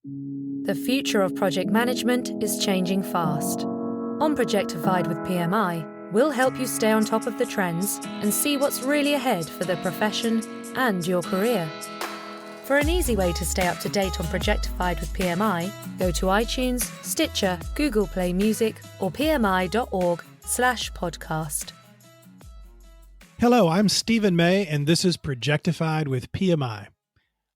The future of project management is changing fast. On Projectified with PMI, we'll help you stay on top of the trends and see what's really ahead for the profession and your career. For an easy way to stay up to date on Projectified with PMI, go to iTunes, Stitcher, Google Play Music, or pmi.org/podcast. Hello, I'm Stephen May, and this is Projectified with PMI.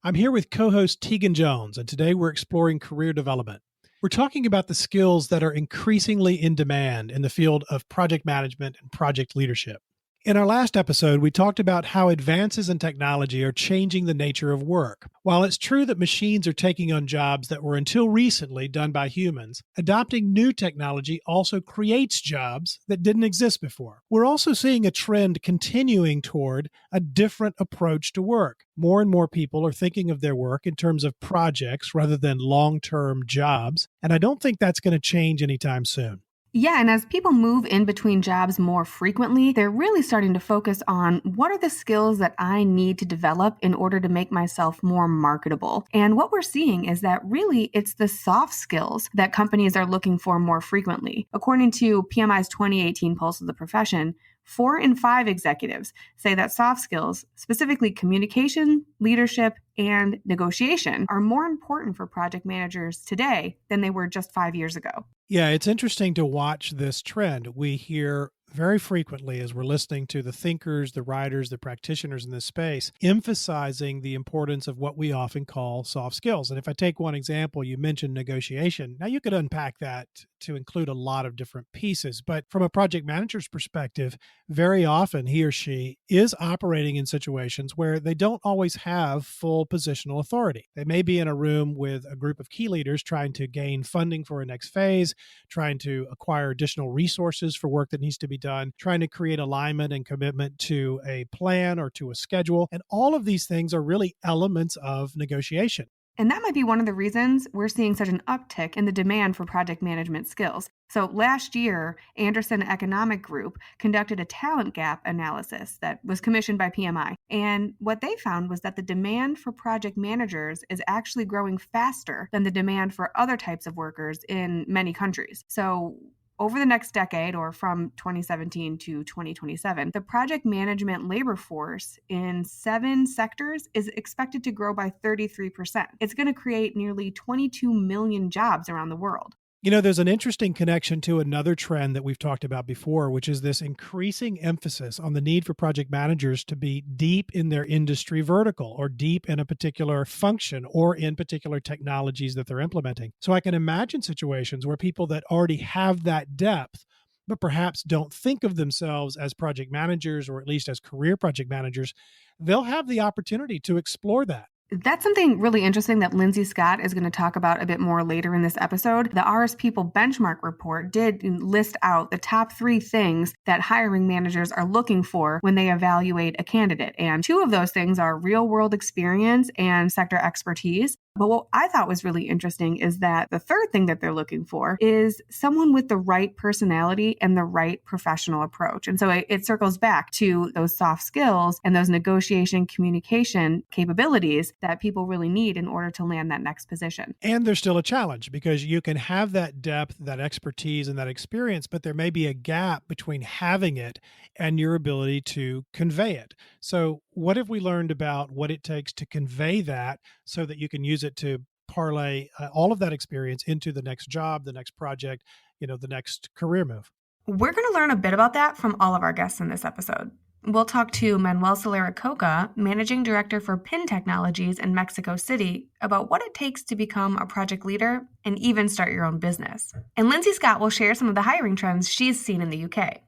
I'm here with co-host Tegan Jones, and today we're exploring career development. We're talking about the skills that are increasingly in demand in the field of project management and project leadership. In our last episode, we talked about how advances in technology are changing the nature of work. While it's true that machines are taking on jobs that were until recently done by humans, adopting new technology also creates jobs that didn't exist before. We're also seeing a trend continuing toward a different approach to work. More and more people are thinking of their work in terms of projects rather than long-term jobs, and I don't think that's going to change anytime soon. Yeah, and as people move in between jobs more frequently, they're really starting to focus on what are the skills that I need to develop in order to make myself more marketable. And what we're seeing is that really it's the soft skills that companies are looking for more frequently. According to PMI's 2018 Pulse of the Profession, 4 in 5 executives say that soft skills, specifically communication, leadership, and negotiation, are more important for project managers today than they were just 5 years ago. Yeah, it's interesting to watch this trend. We hear very frequently as we're listening to the thinkers, the writers, the practitioners in this space, emphasizing the importance of what we often call soft skills. And if I take one example, you mentioned negotiation. Now you could unpack that to include a lot of different pieces, but from a project manager's perspective, very often he or she is operating in situations where they don't always have full positional authority. They may be in a room with a group of key leaders trying to gain funding for a next phase, trying to acquire additional resources for work that needs to be done, trying to create alignment and commitment to a plan or to a schedule. And all of these things are really elements of negotiation. And that might be one of the reasons we're seeing such an uptick in the demand for project management skills. So last year, Anderson Economic Group conducted a talent gap analysis that was commissioned by PMI. And what they found was that the demand for project managers is actually growing faster than the demand for other types of workers in many countries. So over the next decade, or from 2017 to 2027, the project management labor force in 7 sectors is expected to grow by 33%. It's going to create nearly 22 million jobs around the world. You know, there's an interesting connection to another trend that we've talked about before, which is this increasing emphasis on the need for project managers to be deep in their industry vertical or deep in a particular function or in particular technologies that they're implementing. So I can imagine situations where people that already have that depth, but perhaps don't think of themselves as project managers or at least as career project managers, they'll have the opportunity to explore that. That's something really interesting that Lindsay Scott is going to talk about a bit more later in this episode. The Arras People benchmark report did list out the top 3 things that hiring managers are looking for when they evaluate a candidate. And 2 of those things are real-world experience and sector expertise. But what I thought was really interesting is that the third thing that they're looking for is someone with the right personality and the right professional approach. And so it circles back to those soft skills and those negotiation, communication capabilities that people really need in order to land that next position. And there's still a challenge because you can have that depth, that expertise, and that experience, but there may be a gap between having it and your ability to convey it. So what have we learned about what it takes to convey that so that you can use it to parlay all of that experience into the next job, the next project, the next career move? We're going to learn a bit about that from all of our guests in this episode. We'll talk to Manuel Salero Coca, Managing Director for PIN Technologies in Mexico City, about what it takes to become a project leader and even start your own business. And Lindsay Scott will share some of the hiring trends she's seen in the UK.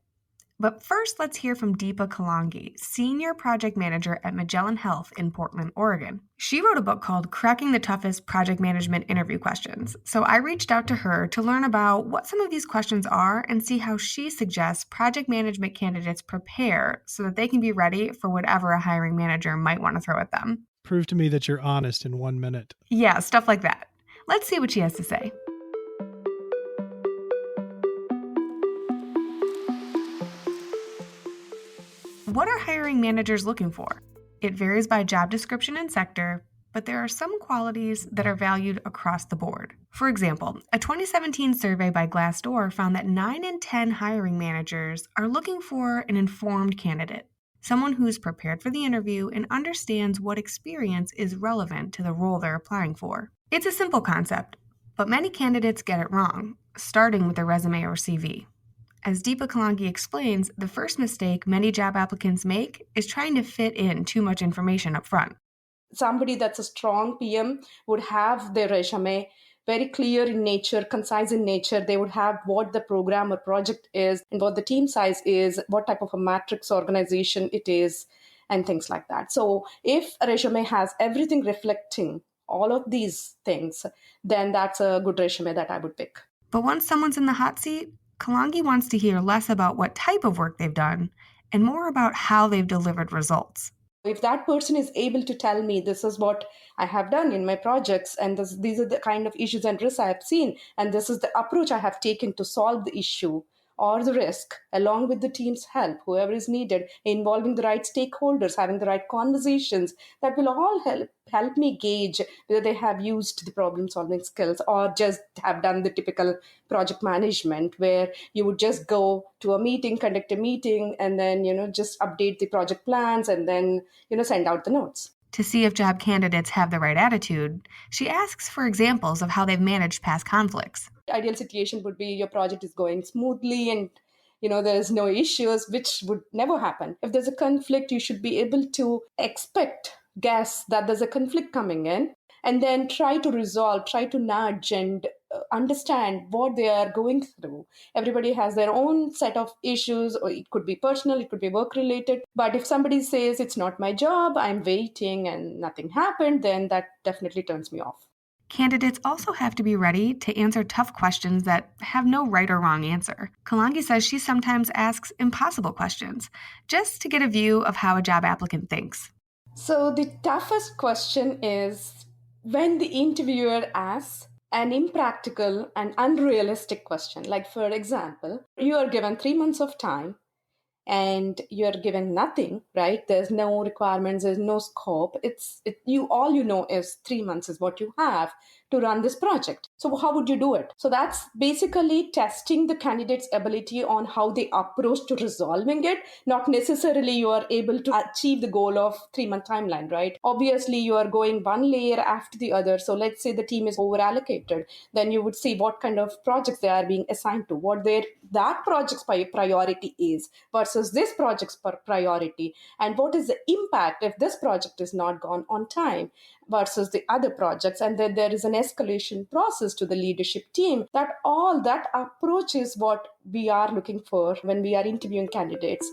But first, let's hear from Deepa Kalangi, Senior Project Manager at Magellan Health in Portland, Oregon. She wrote a book called Cracking the Toughest Project Management Interview Questions. So I reached out to her to learn about what some of these questions are and see how she suggests project management candidates prepare so that they can be ready for whatever a hiring manager might want to throw at them. Prove to me that you're honest in 1 minute. Yeah, stuff like that. Let's see what she has to say. What are hiring managers looking for? It varies by job description and sector, but there are some qualities that are valued across the board. For example, a 2017 survey by Glassdoor found that 9 in 10 hiring managers are looking for an informed candidate, someone who's prepared for the interview and understands what experience is relevant to the role they're applying for. It's a simple concept, but many candidates get it wrong, starting with their resume or CV. As Deepa Kalangi explains, the first mistake many job applicants make is trying to fit in too much information up front. Somebody that's a strong PM would have their resume very clear in nature, concise in nature. They would have what the program or project is and what the team size is, what type of a matrix organization it is, and things like that. So if a resume has everything reflecting all of these things, then that's a good resume that I would pick. But once someone's in the hot seat, Kalangi wants to hear less about what type of work they've done and more about how they've delivered results. If that person is able to tell me this is what I have done in my projects and these are the kind of issues and risks I have seen, and this is the approach I have taken to solve the issue or the risk, along with the team's help, whoever is needed, involving the right stakeholders, having the right conversations, that will all help me gauge whether they have used the problem solving skills or just have done the typical project management where you would just go to a meeting, conduct a meeting, and then just update the project plans and then send out the notes. To see if job candidates have the right attitude, she asks for examples of how they've managed past conflicts. Ideal situation would be your project is going smoothly and there's no issues, which would never happen. If there's a conflict, you should be able to guess that there's a conflict coming in, and then try to resolve, try to nudge and understand what they are going through. Everybody has their own set of issues, or it could be personal, it could be work related. But if somebody says it's not my job, I'm waiting and nothing happened, then that definitely turns me off. Candidates also have to be ready to answer tough questions that have no right or wrong answer. Kalangi says she sometimes asks impossible questions, just to get a view of how a job applicant thinks. So the toughest question is when the interviewer asks an impractical and unrealistic question. Like, for example, you are given 3 months of time and you're given nothing, right? There's no requirements, there's no scope. All you know is 3 months is what you have to run this project. So how would you do it? So that's basically testing the candidate's ability on how they approach to resolving it. Not necessarily you are able to achieve the goal of 3-month timeline, right? Obviously, you are going one layer after the other. So let's say the team is over allocated. Then you would see what kind of projects they are being assigned to, what that project's priority is versus this project's priority, and what is the impact if this project is not gone on time versus the other projects. And then there is an escalation process to the leadership team. That approach is what we are looking for when we are interviewing candidates.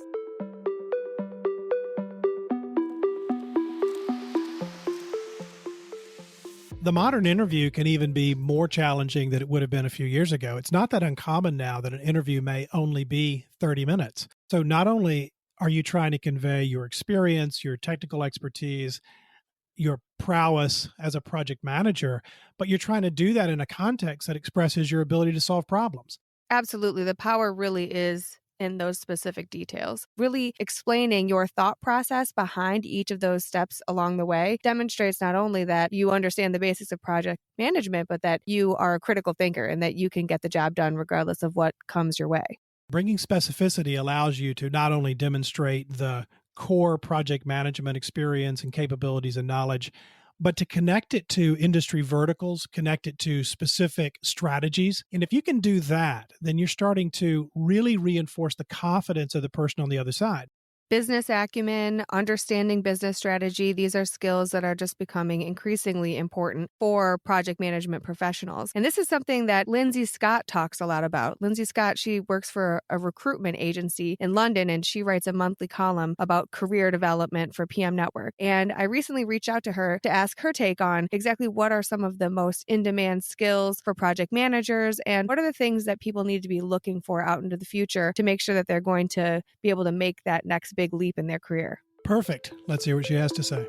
The modern interview can even be more challenging than it would have been a few years ago. It's not that uncommon now that an interview may only be 30 minutes. So not only are you trying to convey your experience, your technical expertise, your prowess as a project manager, but you're trying to do that in a context that expresses your ability to solve problems. Absolutely. The power really is in those specific details. Really explaining your thought process behind each of those steps along the way demonstrates not only that you understand the basics of project management, but that you are a critical thinker and that you can get the job done regardless of what comes your way. Bringing specificity allows you to not only demonstrate the core project management experience and capabilities and knowledge, but to connect it to industry verticals, connect it to specific strategies. And if you can do that, then you're starting to really reinforce the confidence of the person on the other side. Business acumen, understanding business strategy, these are skills that are just becoming increasingly important for project management professionals. And this is something that Lindsay Scott talks a lot about. Lindsay Scott, she works for a recruitment agency in London, and she writes a monthly column about career development for PM Network. And I recently reached out to her to ask her take on exactly what are some of the most in-demand skills for project managers, and what are the things that people need to be looking for out into the future to make sure that they're going to be able to make that next big leap in their career. Perfect. Let's hear what she has to say.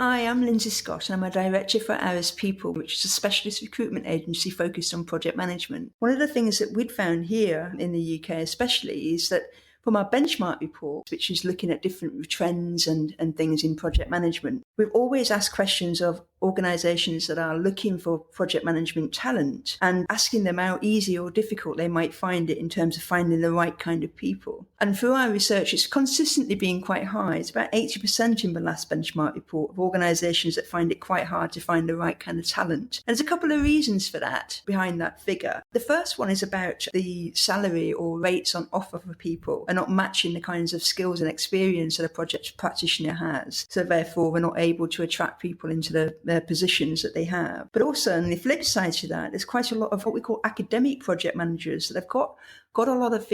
Hi, I'm Lindsay Scott and I'm a director for Arras People, which is a specialist recruitment agency focused on project management. One of the things that we'd found here in the UK especially is that from our benchmark report, which is looking at different trends and things in project management, we've always asked questions of organisations that are looking for project management talent and asking them how easy or difficult they might find it in terms of finding the right kind of people. And through our research, it's consistently been quite high. It's about 80% in the last benchmark report of organisations that find it quite hard to find the right kind of talent. And there's a couple of reasons for that behind that figure. The first one is about the salary or rates on offer for people are not matching the kinds of skills and experience that a project practitioner has. So therefore, we're not able to attract people into their positions that they have. But also on the flip side to that, there's quite a lot of what we call academic project managers that have got a lot of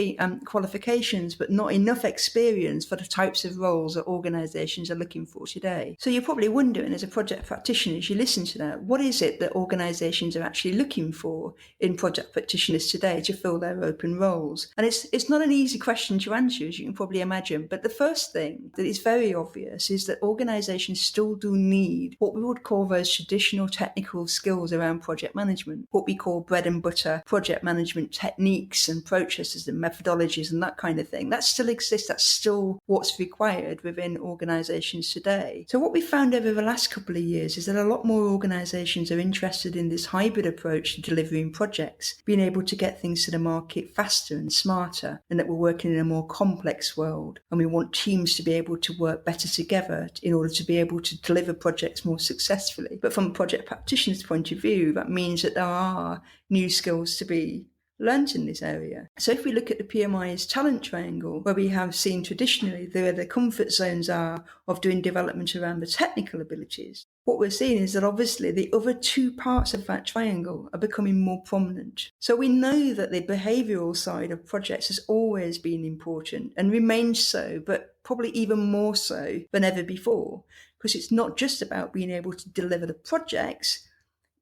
qualifications, but not enough experience for the types of roles that organisations are looking for today. So you're probably wondering, as a project practitioner, as you listen to that, what is it that organisations are actually looking for in project practitioners today to fill their open roles? And it's not an easy question to answer, as you can probably imagine. But the first thing that is very obvious is that organisations still do need what we would call those traditional technical skills around project management, what we call bread and butter project management techniques and processes and methodologies and that kind of thing. That still exists. That's still what's required within organisations today. So what we found over the last couple of years is that a lot more organisations are interested in this hybrid approach to delivering projects, being able to get things to the market faster and smarter, and that we're working in a more complex world. And we want teams to be able to work better together in order to be able to deliver projects more successfully. But from a project practitioner's point of view, that means that there are new skills to be learnt in this area. So if we look at the PMI's talent triangle, where we have seen traditionally where the comfort zones are of doing development around the technical abilities, what we're seeing is that obviously the other two parts of that triangle are becoming more prominent. So we know that the behavioural side of projects has always been important and remains so, but probably even more so than ever before, because it's not just about being able to deliver the projects,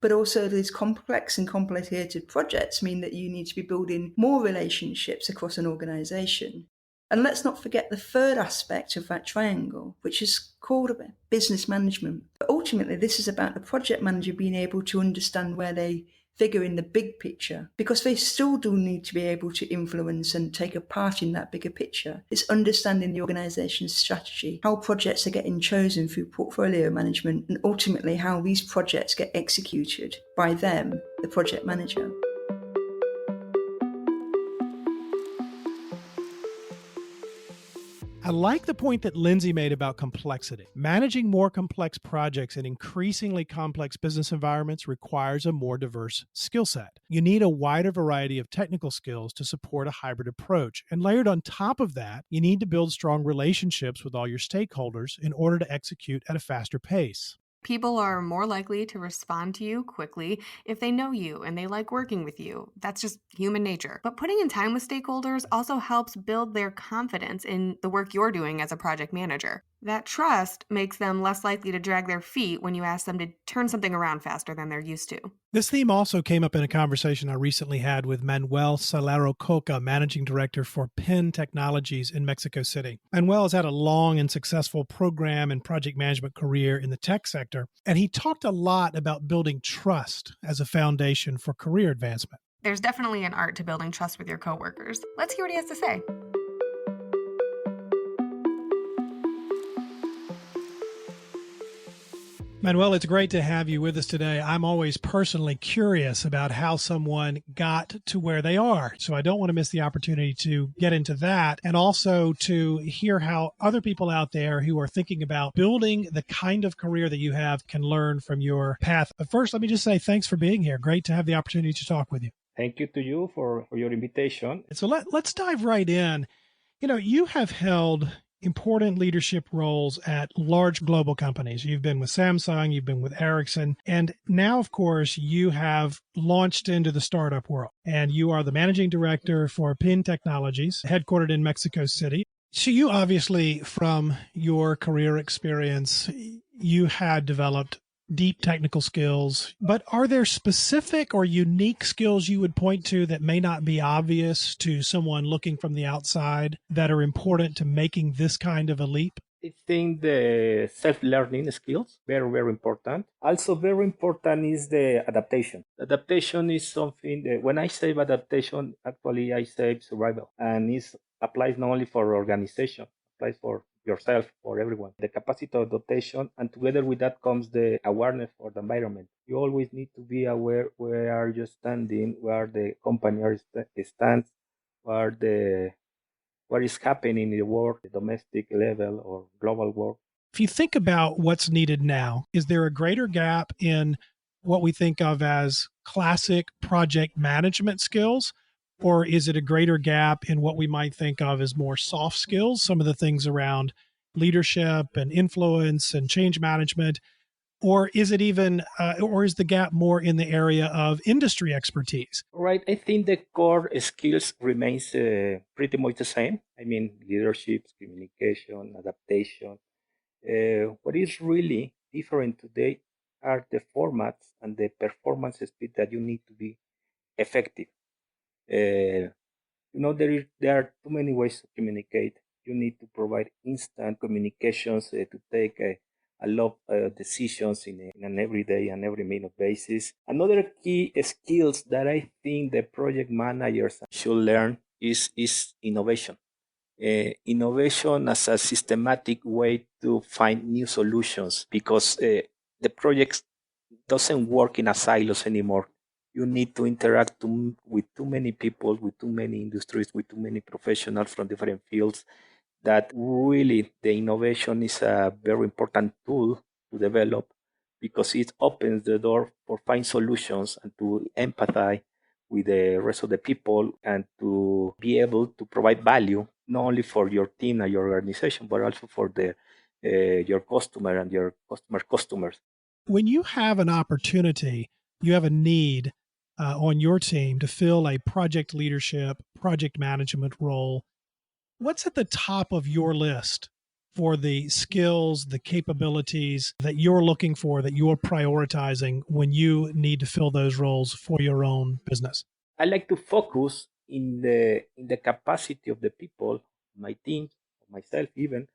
but also these complex and complicated projects mean that you need to be building more relationships across an organisation. And let's not forget the third aspect of that triangle, which is called business management. But ultimately, this is about the project manager being able to understand where they figure in the big picture, because they still do need to be able to influence and take a part in that bigger picture. It's understanding the organisation's strategy, how projects are getting chosen through portfolio management, and ultimately how these projects get executed by them, the project manager. I like the point that Lindsay made about complexity. Managing more complex projects in increasingly complex business environments requires a more diverse skill set. You need a wider variety of technical skills to support a hybrid approach. And layered on top of that, you need to build strong relationships with all your stakeholders in order to execute at a faster pace. People are more likely to respond to you quickly if they know you and they like working with you. That's just human nature. But putting in time with stakeholders also helps build their confidence in the work you're doing as a project manager. That trust makes them less likely to drag their feet when you ask them to turn something around faster than they're used to. This theme also came up in a conversation I recently had with Manuel Salero Coca, Managing Director for PMP Technologies in Mexico City. Manuel has had a long and successful program and project management career in the tech sector, and he talked a lot about building trust as a foundation for career advancement. There's definitely an art to building trust with your coworkers. Let's hear what he has to say. Manuel, it's great to have you with us today. I'm always personally curious about how someone got to where they are. So I don't want to miss the opportunity to get into that, and also to hear how other people out there who are thinking about building the kind of career that you have can learn from your path. But first, let me just say thanks for being here. Great to have the opportunity to talk with you. Thank you to you for your invitation. So let's dive right in. You know, you have held important leadership roles at large global companies. You've been with Samsung, you've been with Ericsson, and now, of course, you have launched into the startup world. And you are the managing director for PMP Technologies, headquartered in Mexico City. So you obviously, from your career experience, you had developed deep technical skills, but are there specific or unique skills you would point to that may not be obvious to someone looking from the outside that are important to making this kind of a leap? I think the self-learning skills, very, very important. Also, very important is the adaptation. Adaptation is something that when I say adaptation, actually I say survival, and it applies not only for organization, applies for yourself, for everyone. The capacity of adaptation, and together with that comes the awareness for the environment. You always need to be aware where are you standing, where the company stands, where the what is happening in the world, the domestic level or global world. If you think about what's needed now, is there a greater gap in what we think of as classic project management skills? Or is it a greater gap in what we might think of as more soft skills, some of the things around leadership and influence and change management? Or is it even, or is the gap more in the area of industry expertise? Right. I think the core skills remains pretty much the same. I mean, leadership, communication, adaptation. What is really different today are the formats and the performance speed that you need to be effective. There are too many ways to communicate. You need to provide instant communications to take a lot of decisions in an everyday and every minute basis. Another key skills that I think the project managers should learn is innovation. Innovation as a systematic way to find new solutions, because the project doesn't work in a silos anymore. You need to interact with too many people, with too many industries, with too many professionals from different fields, that really the innovation is a very important tool to develop, because it opens the door for find solutions and to empathize with the rest of the people, and to be able to provide value not only for your team and your organization, but also for the your customer and your customers. When you have an opportunity, you have a need on your team to fill a project leadership, project management role, what's at the top of your list for the skills, the capabilities that you're looking for, that you're prioritizing when you need to fill those roles for your own business? I like to focus in the capacity of the people, my team, myself even,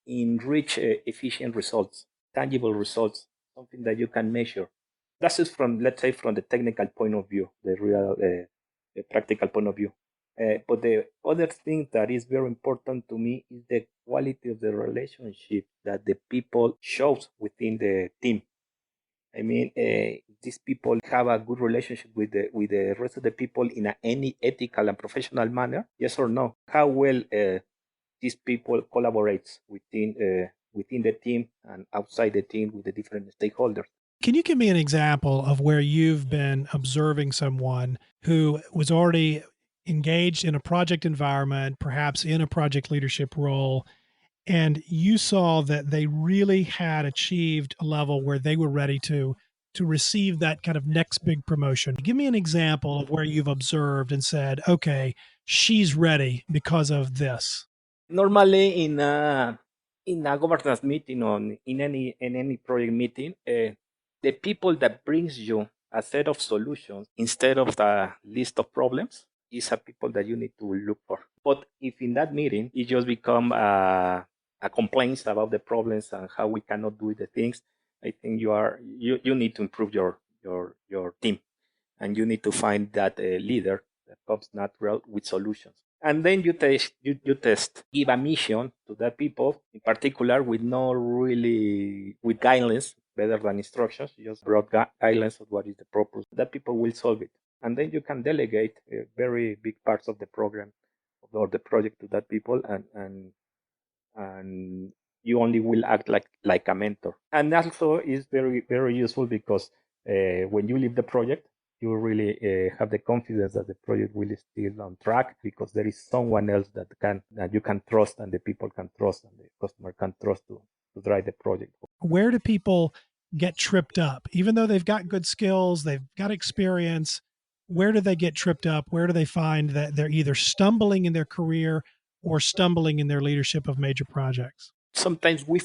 in rich, efficient results, tangible results, something that you can measure. That's just from, let's say, from the technical point of view, the real, the practical point of view. But the other thing that is very important to me is the quality of the relationship that the people shows within the team. I mean, these people have a good relationship with the rest of the people in any ethical and professional manner. Yes or no? How well these people collaborates within the team and outside the team with the different stakeholders. Can you give me an example of where you've been observing someone who was already engaged in a project environment, perhaps in a project leadership role, and you saw that they really had achieved a level where they were ready to receive that kind of next big promotion? Give me an example of where you've observed and said, okay, she's ready because of this. Normally, in a governance meeting or in any project meeting, the people that brings you a set of solutions instead of the list of problems is a people that you need to look for. But if in that meeting it just become a complaints about the problems and how we cannot do the things, I think you need to improve your team, and you need to find that leader that comes natural with solutions. And then you test, give a mission to that people, in particular with no really with guidelines better than instructions. You just broad guidelines of what is the purpose. That people will solve it, and then you can delegate very big parts of the program or the project to that people, and you only will act like a mentor. And also is very, very useful because when you leave the project, you really have the confidence that the project will still on track, because there is someone else that you can trust, and the people can trust, and the customer can trust to drive the project. Where do people get tripped up? Even though they've got good skills, they've got experience, where do they get tripped up? Where do they find that they're either stumbling in their career or stumbling in their leadership of major projects? Sometimes we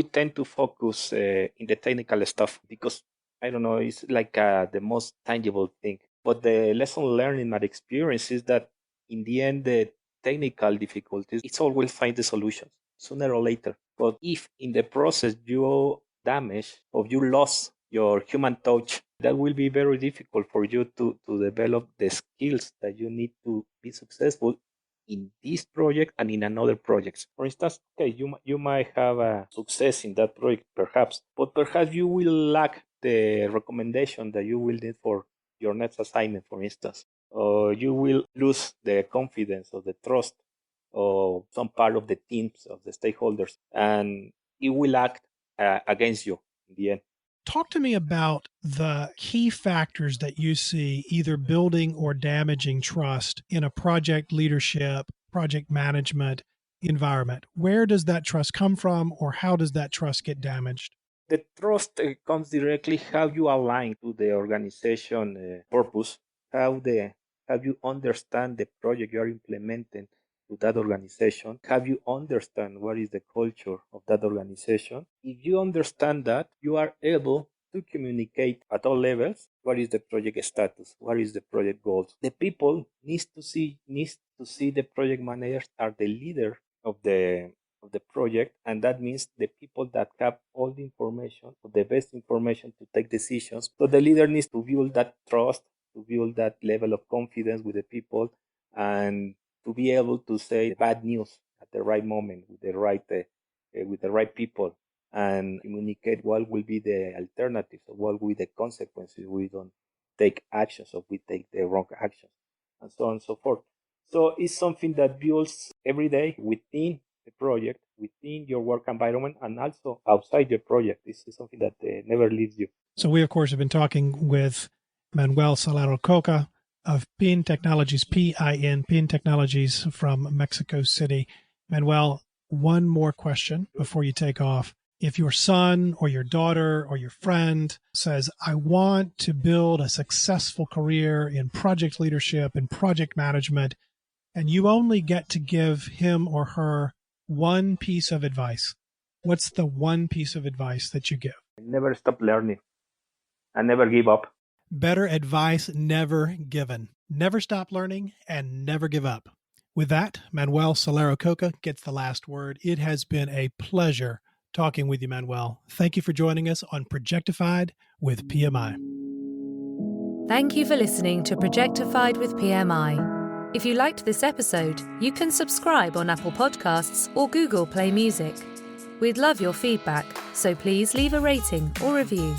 tend to focus in the technical stuff, because I don't know, it's like the most tangible thing. But the lesson learned in my experience is that in the end, the technical difficulties, it's always find the solutions. sooner or later. But if in the process you damage or you lost your human touch, that will be very difficult for you to develop the skills that you need to be successful in this project and in another projects. For instance, okay, you might have a success in that project perhaps, but perhaps you will lack the recommendation that you will need for your next assignment, for instance, or you will lose the confidence or the trust of some part of the teams of the stakeholders, and it will act against you in the end. Talk to me about the key factors that you see either building or damaging trust in a project leadership, project management environment. Where does that trust come from, or how does that trust get damaged? The trust comes directly how you align to the organization purpose, how you understand the project you are implementing to that organization, have you understand what is the culture of that organization. If you understand that, you are able to communicate at all levels what is the project status, what is the project goals. The people needs to see the project managers are the leader of the project, and that means the people that have all the information, the best information to take decisions. So the leader needs to build that trust, to build that level of confidence with the people, and to be able to say bad news at the right moment with the right people, and communicate what will be the alternatives or what will be the consequences if we don't take actions or we take the wrong actions, and so on and so forth. So it's something that builds every day within the project, within your work environment, and also outside your project. This is something that never leaves you. So we, of course, have been talking with Manuel Salero Coca of PIN Technologies, PIN Technologies from Mexico City. Manuel, one more question before you take off. If your son or your daughter or your friend says, I want to build a successful career in project leadership and project management, and you only get to give him or her one piece of advice, what's the one piece of advice that you give? Never stop learning and never give up. Better advice never given. Never stop learning and never give up. With that, Manuel Salero Coca gets the last word. It has been a pleasure talking with you, Manuel. Thank you for joining us on Projectified with PMI. Thank you for listening to Projectified with PMI. If you liked this episode, you can subscribe on Apple Podcasts or Google Play Music. We'd love your feedback, so please leave a rating or review.